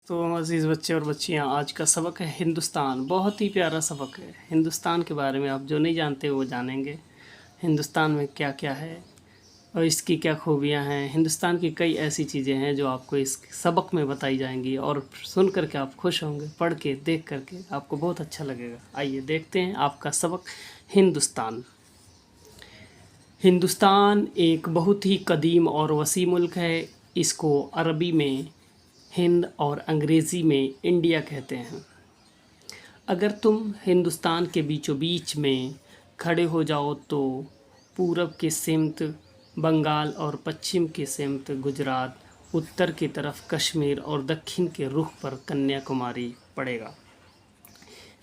तो अज़ीज़ बच्चे और बच्चियाँ, आज का सबक है हिंदुस्तान। बहुत ही प्यारा सबक है। हिंदुस्तान के बारे में आप जो नहीं जानते वो जानेंगे। हिंदुस्तान में क्या क्या है और इसकी क्या खूबियाँ हैं। हिंदुस्तान की कई ऐसी चीज़ें हैं जो आपको इस सबक में बताई जाएंगी और सुन कर के आप खुश होंगे, पढ़ के देख कर के आपको बहुत अच्छा लगेगा। आइए देखते हैं आपका सबक हिंदुस्तान। हिंदुस्तान एक बहुत ही कदीम और वसी मुल्क है। इसको अरबी में हिंद और अंग्रेज़ी में इंडिया कहते हैं। अगर तुम हिंदुस्तान के बीचों बीच में खड़े हो जाओ तो पूरब के सिमत बंगाल और पश्चिम के सिमत गुजरात, उत्तर की तरफ कश्मीर और दक्षिण के रुख पर कन्याकुमारी पड़ेगा।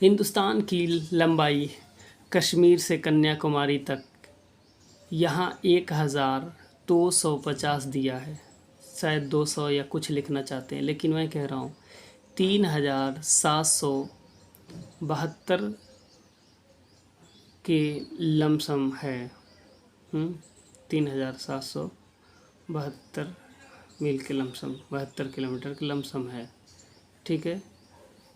हिंदुस्तान की लंबाई कश्मीर से कन्याकुमारी तक यहाँ 1250 दिया है। शायद 200 या कुछ लिखना चाहते हैं, लेकिन मैं कह रहा हूँ 3772 के लमसम है। 3772 मील के लमसम, 72 किलोमीटर के लमसम है। ठीक है,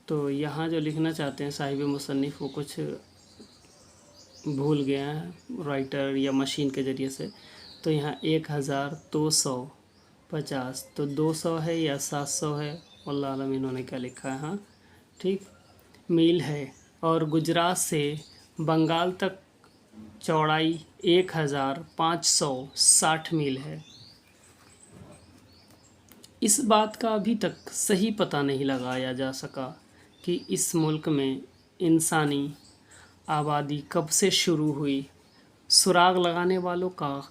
तो यहाँ जो लिखना चाहते हैं साहिब मुसन्निफ़ वो कुछ भूल गया है राइटर या मशीन के ज़रिए से। तो यहाँ 1250, तो 200 है या 700 है, अल्लाह आलम इन्होंने क्या लिखा है। हाँ ठीक, मील है। और गुजरात से बंगाल तक चौड़ाई 1560 मील है। इस बात का अभी तक सही पता नहीं लगाया जा सका कि इस मुल्क में इंसानी आबादी कब से शुरू हुई। सुराग लगाने वालों का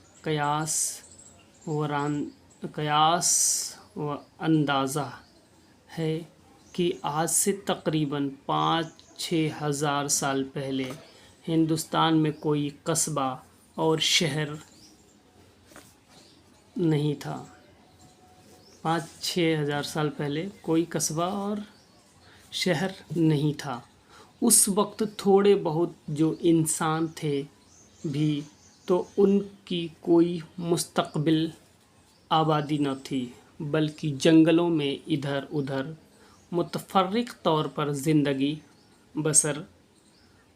कयास व अंदाज़ा है कि आज से तकरीबन 5-6 हज़ार साल पहले हिंदुस्तान में कोई कस्बा और शहर नहीं था। 5-6 हज़ार साल पहले कोई कस्बा और शहर नहीं था। उस वक्त थोड़े बहुत जो इंसान थे भी, तो उनकी कोई मुस्तक़बिल आबादी न थी, बल्कि जंगलों में इधर उधर मुतफ़र्रिक़ तौर पर ज़िंदगी बसर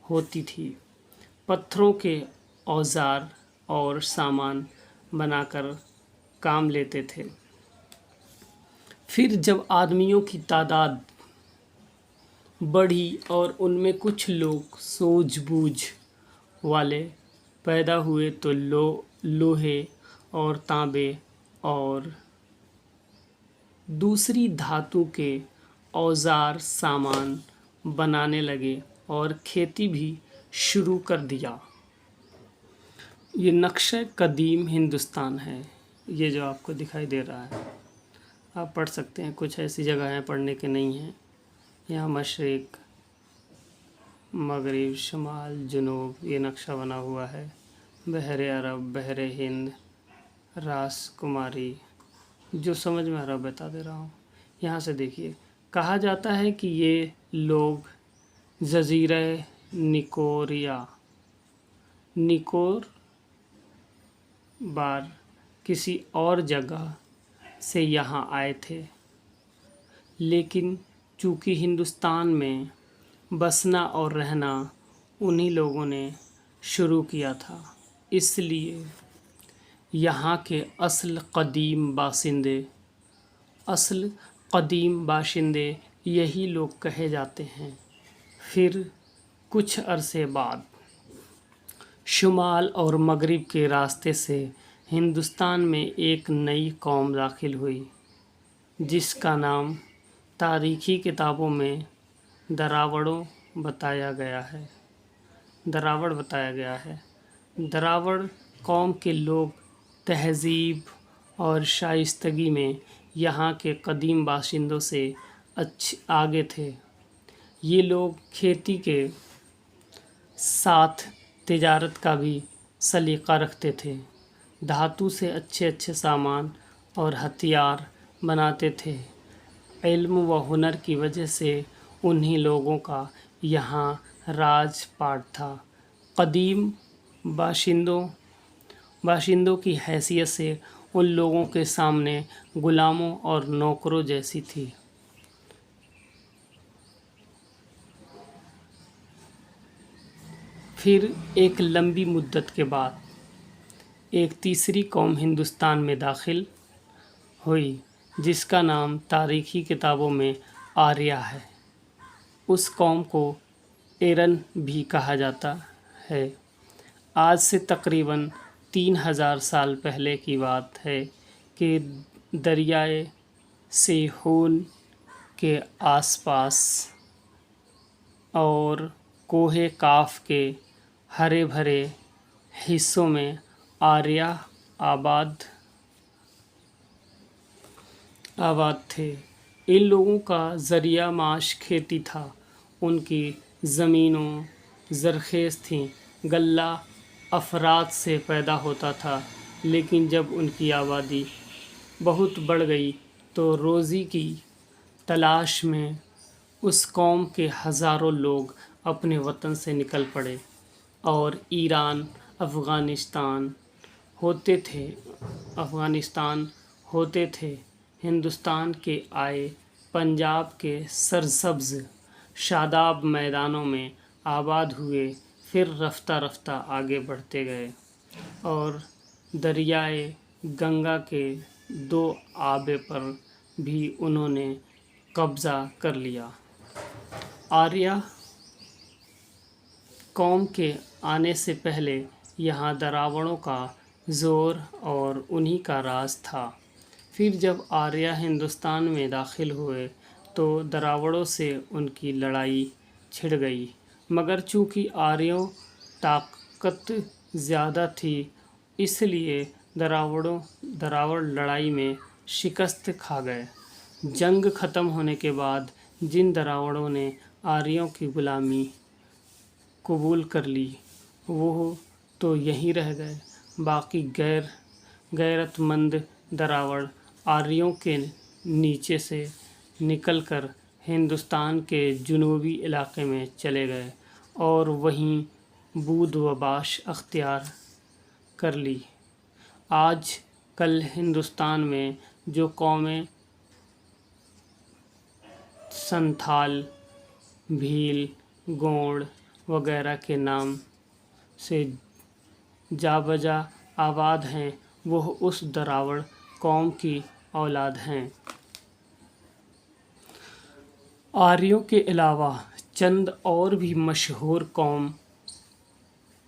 होती थी। पत्थरों के औज़ार और सामान बनाकर काम लेते थे। फिर जब आदमियों की तादाद बढ़ी और उनमें कुछ लोग सूझबूझ वाले पैदा हुए तो लोहे और तांबे और दूसरी धातु के औज़ार सामान बनाने लगे और खेती भी शुरू कर दिया। ये नक्शे कदीम हिंदुस्तान है, ये जो आपको दिखाई दे रहा है। आप पढ़ सकते हैं, कुछ ऐसी जगह हैं पढ़ने के नहीं हैं। यहाँ मशरिक़, मगरिब, शुमाल, जुनूब ये नक्शा बना हुआ है। बहरे अरब, बहरे हिंद, रास कुमारी, जो समझ में आ रहा बता दे रहा हूँ। यहाँ से देखिए, कहा जाता है कि ये लोग जज़ीरा निकोर बार किसी और जगह से यहाँ आए थे, लेकिन चूँकि हिंदुस्तान में बसना और रहना उन्हीं लोगों ने शुरू किया था, इसलिए यहाँ के असल कदीम बाशिंदे यही लोग कहे जाते हैं। फिर कुछ अरसे बाद शुमाल और मगरिब के रास्ते से हिंदुस्तान में एक नई कौम दाखिल हुई, जिसका नाम तारीख़ी किताबों में दरावड़ बताया गया है। दरावड़ कौम के लोग तहज़ीब और शाइस्तगी में यहाँ के कदीम बाशिंदों से आगे थे। ये लोग खेती के साथ तिजारत का भी सलीक़ा रखते थे। धातु से अच्छे सामान और हथियार बनाते थे। इल्म व हुनर की वजह से उन्हीं लोगों का यहाँ राजपाट था। कदीम बाशिंदों की हैसियत से उन लोगों के सामने ग़ुलामों और नौकरों जैसी थी। फिर एक लंबी मुद्दत के बाद एक तीसरी कौम हिंदुस्तान में दाखिल हुई जिसका नाम तारीख़ी किताबों में आर्या है। उस कौम को एरन भी कहा जाता है। आज से तकरीबन 3000 साल पहले की बात है कि दरियाए सेहून के आसपास और कोहे काफ के हरे भरे हिस्सों में आर्या आबाद थे। इन लोगों का ज़रिया माश खेती था। उनकी ज़मीनों ज़रख़ेज़ थीं। गल्ला अफराद से पैदा होता था, लेकिन जब उनकी आबादी बहुत बढ़ गई तो रोज़ी की तलाश में उस कौम के हज़ारों लोग अपने वतन से निकल पड़े और ईरान, अफ़गानिस्तान होते थे। हिंदुस्तान के आए, पंजाब के सरसब्ज़ शादाब मैदानों में आबाद हुए, फिर रफ्ता रफ्ता आगे बढ़ते गए और दरियाए गंगा के 2 आबे पर भी उन्होंने कब्ज़ा कर लिया। आर्या कौम के आने से पहले यहाँ दरावड़ों का ज़ोर और उन्हीं का राज था। फिर जब आर्या हिंदुस्तान में दाखिल हुए तो दरावड़ों से उनकी लड़ाई छिड़ गई, मगर चूँकि आर्यों ताकत ज़्यादा थी इसलिए दरावड़ लड़ाई में शिकस्त खा गए। जंग ख़त्म होने के बाद जिन दरावड़ों ने आर्यों की ग़ुलामी कबूल कर ली वो तो यहीं रह गए। बाकी गैरतमंद दरावड़ आर्यों के नीचे से निकलकर हिंदुस्तान के जुनूबी इलाके में चले गए और वहीं बूद व बाश अख्तियार कर ली। आज कल हिंदुस्तान में जो कौमें संथाल, भील, गोंड वगैरह के नाम से जाबजा आबाद हैं वह उस दरावड़ कौम की औलाद हैं। आर्यों के अलावा चंद और भी मशहूर कौम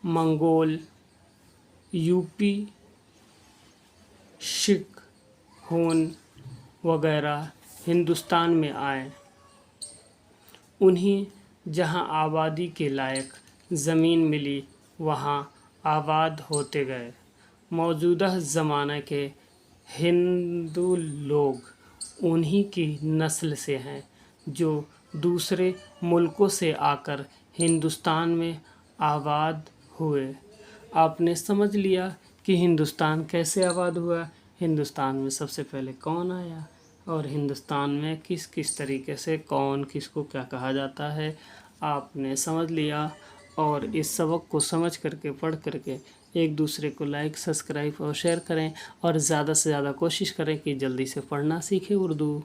मंगोल, यूपी, सिख, हून वगैरह हिंदुस्तान में आए। उन्हें जहाँ आबादी के लायक ज़मीन मिली वहाँ आबाद होते गए। मौजूदा ज़माने के हिंदू लोग उन्हीं की नस्ल से हैं जो दूसरे मुल्कों से आकर हिंदुस्तान में आबाद हुए। आपने समझ लिया कि हिंदुस्तान कैसे आबाद हुआ, हिंदुस्तान में सबसे पहले कौन आया और हिंदुस्तान में किस किस तरीके से कौन किसको क्या कहा जाता है, आपने समझ लिया। और इस सबक को समझ करके पढ़ करके एक दूसरे को लाइक, सब्सक्राइब और शेयर करें और ज़्यादा से ज़्यादा कोशिश करें कि जल्दी से पढ़ना सीखें उर्दू।